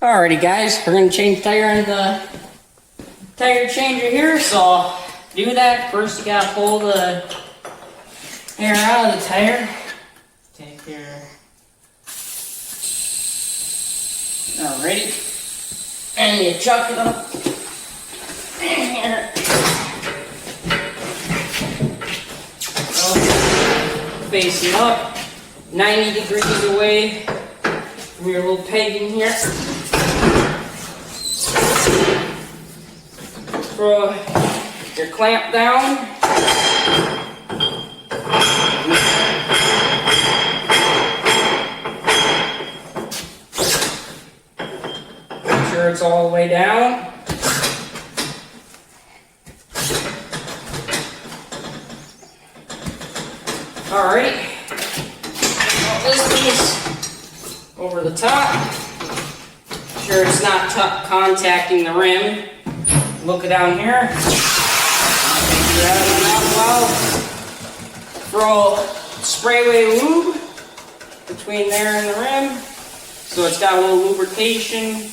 Alrighty guys, we're going to change the tire in the tire changer here. So to do that, first you got to pull the air out of the tire. Take your... Alrighty. And you chuck it up in here. Face it up 90 degrees away from your little peg in here. Throw your clamp down. Make sure it's all the way down. Alright, this piece over the top. Make sure it's not contacting the rim. Look down here. Throw sprayway lube between there and the rim, so it's got a little lubrication.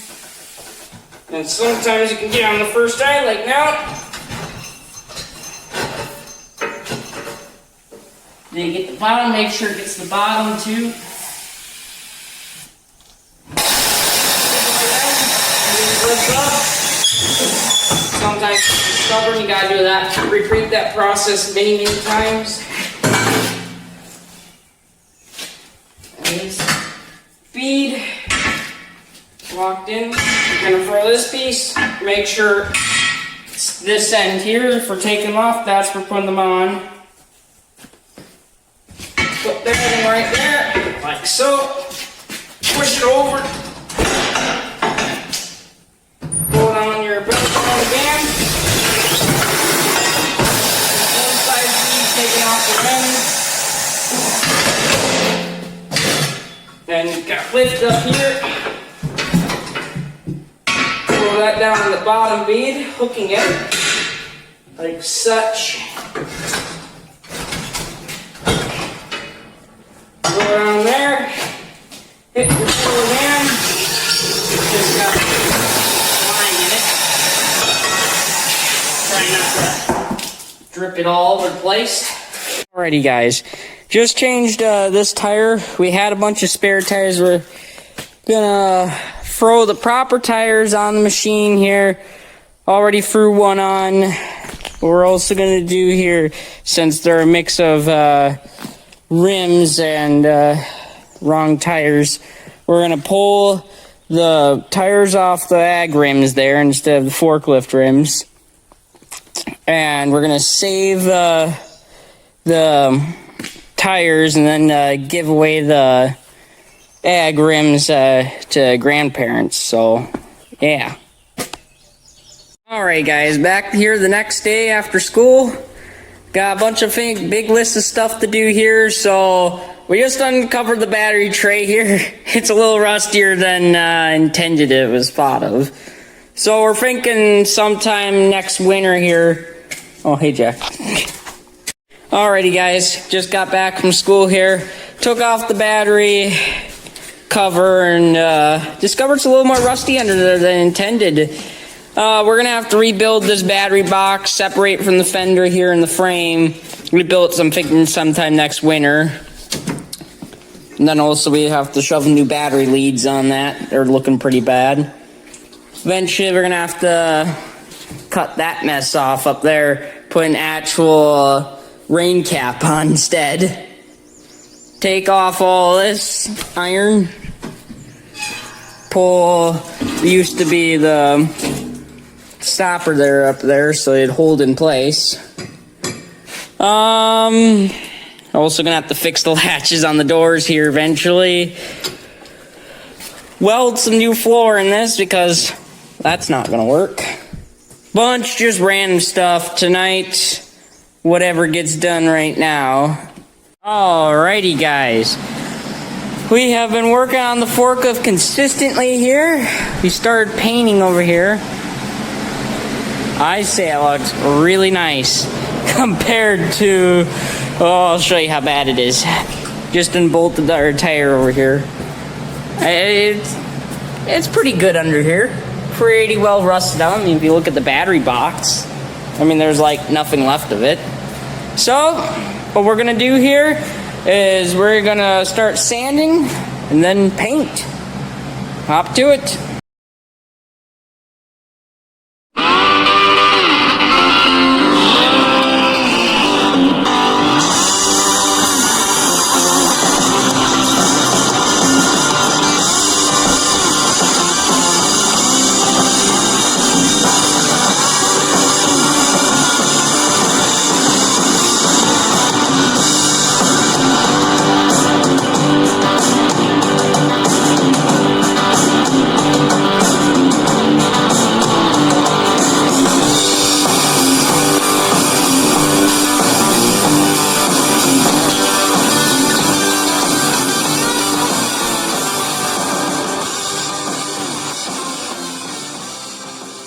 And sometimes you can get on the first eye, like now. Then you get the bottom, make sure it gets the bottom too. Sometimes it's stubborn, you gotta do that, repeat that process many times. And feed locked in. You're gonna throw this piece, make sure it's this end here for taking off, that's for putting them on. Put that in right there, like so. Push it over. Pull it on your belt on again. Inside piece taking off the rim. Then you got lift up here. Pull that down on the bottom bead, hooking it like such. Go around there, hit your pull again, just got line in it. Try not to drip it all over the place. Alrighty guys, just changed this tire. We had a bunch of spare tires. We're gonna throw the proper tires on the machine here. Already threw one on. What we're also gonna do here, since they're a mix of rims and wrong tires, we're going to pull the tires off the ag rims there instead of the forklift rims, and we're going to save the tires and then give away the ag rims to grandparents. So yeah. Alright guys, back here the next day after school. Got a bunch of big list of stuff to do here, so we just uncovered the battery tray here. It's a little rustier than intended it was thought of. So we're thinking sometime next winter here. Oh, hey Jack. Alrighty guys, just got back from school here. Took off the battery cover and discovered it's a little more rusty under there than intended. We're going to have to rebuild this battery box, separate from the fender here in the frame. Rebuild it, I'm thinking sometime next winter. And then also we have to shove new battery leads on that. They're looking pretty bad. Eventually we're going to have to cut that mess off up there. Put an actual rain cap on instead. Take off all this iron. Pull, used to be the stopper there up there so it'd hold in place. Also gonna have to fix the latches on the doors here eventually. Weld some new floor in this because that's not gonna work. Bunch just random stuff tonight, whatever gets done right now. Alrighty guys, we have been working on the forklift consistently here. We started painting over here. I say it looks really nice compared to, I'll show you how bad it is. Just unbolted our tire over here. it's pretty good under here. Pretty well rusted out. I mean, if you look at the battery box, I mean, there's like nothing left of it. So, what we're gonna do here is we're gonna start sanding and then paint. Hop to it.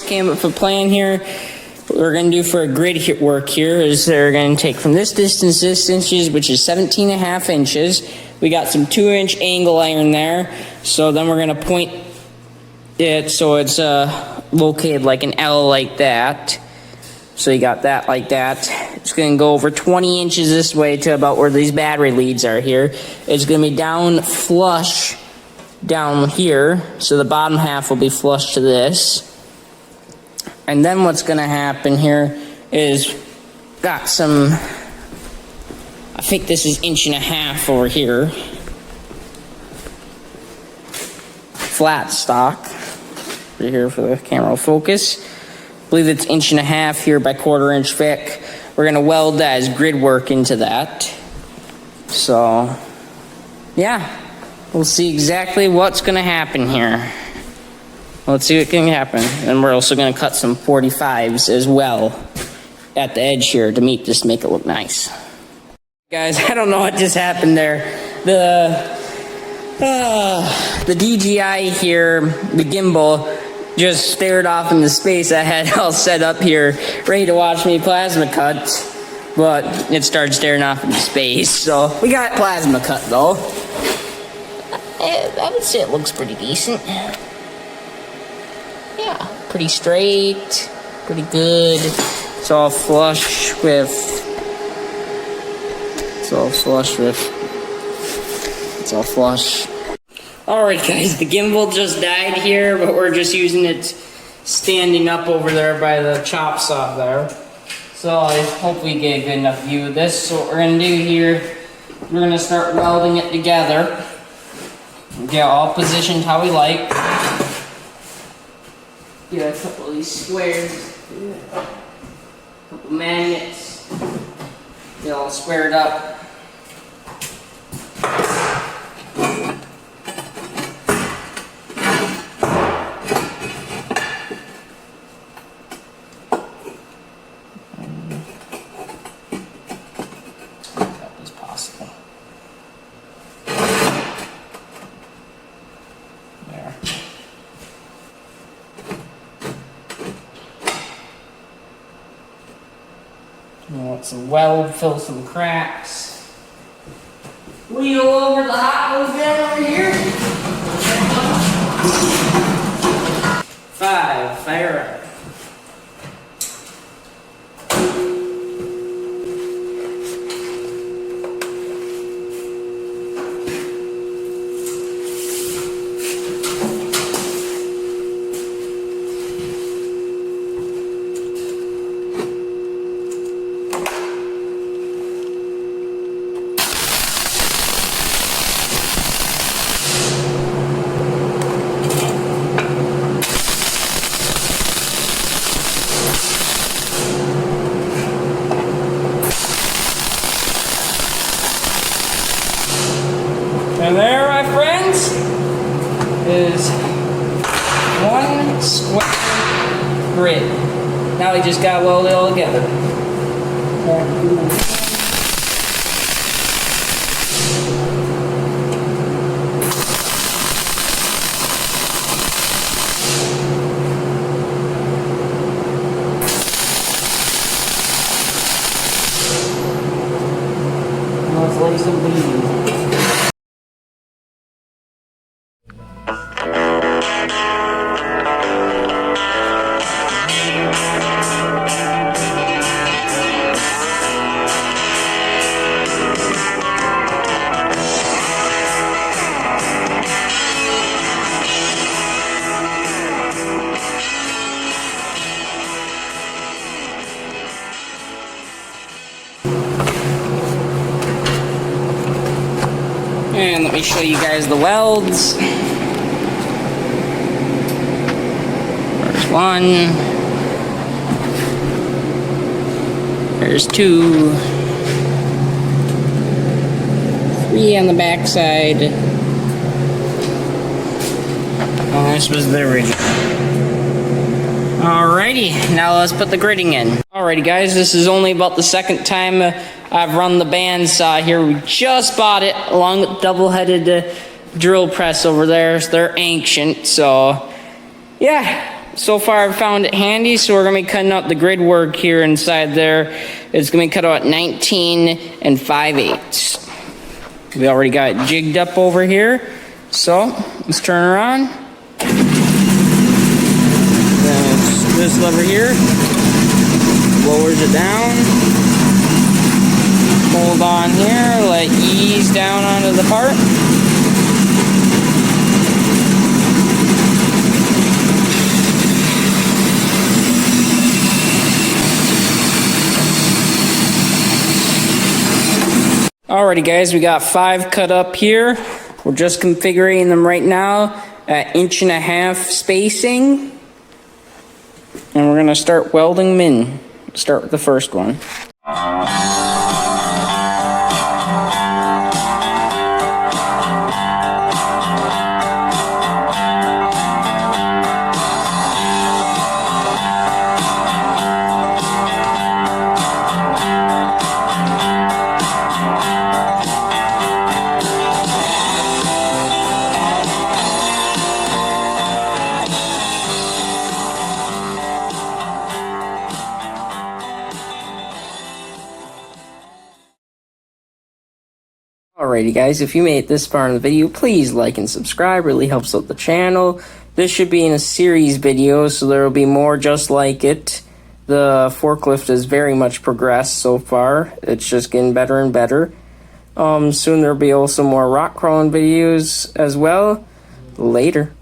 Came up with a plan here. What we're going to do for a grid work here is they're going to take from this distance, which is 17.5 inches. We got some 2-inch angle iron there. So then we're going to point it so it's located like an L like that. So you got that like that. It's going to go over 20 inches this way to about where these battery leads are here. It's going to be down flush down here. So the bottom half will be flush to this. And then what's going to happen here is got some, I think this is 1.5 over here. Flat stock. Right here for the camera focus. I believe it's 1.5 here by 1/4 inch thick. We're going to weld that as grid work into that. So, yeah. We'll see exactly what's going to happen here. Let's see what can happen. And we're also going to cut some 45s as well at the edge here to make it look nice. Guys, I don't know what just happened there. The DJI here, the gimbal, just stared off into space. I had all set up here, ready to watch me plasma cut, but it started staring off into space. So we got plasma cut though. I would say it looks pretty decent. Yeah, pretty straight, pretty good. It's all flush with. It's all flush. Alright guys, the gimbal just died here, but we're just using it standing up over there by the chop saw there. So I hope we get a good enough view of this. So what we're going to do here, we're going to start welding it together. Get all positioned how we like. Get a couple of these squares, a couple magnets, get all squared up. That was possible. There. Want some weld, fill some cracks. Wheel over the hot glue gun over here. 5, fire up. And there, my friends, is one square grid. Now we just gotta weld it all together. Let's lay some beans. And let me show you guys the welds. There's one. There's two. Three on the back side. Oh, this was the original. Alrighty, now let's put the gridding in. Alrighty guys, this is only about the second time I've run the bandsaw here. We just bought it along with double-headed drill press over there. So they're ancient, so yeah. So far I've found it handy, so we're gonna be cutting out the grid work here inside there. It's gonna be cut out at 19 and 5/8. We already got it jigged up over here. So let's turn her on. This lever here lowers it down. Hold on here, let it ease down onto the part. Alrighty guys, we got 5 cut up here. We're just configuring them right now at 1.5 inch spacing. And we're gonna start welding them in. Start with the first one. Alrighty guys, if you made it this far in the video, please like and subscribe, really helps out the channel. This should be in a series video, so there will be more just like it. The forklift has very much progressed so far. It's just getting better and better. Soon there'll be also more rock crawling videos as well. Later.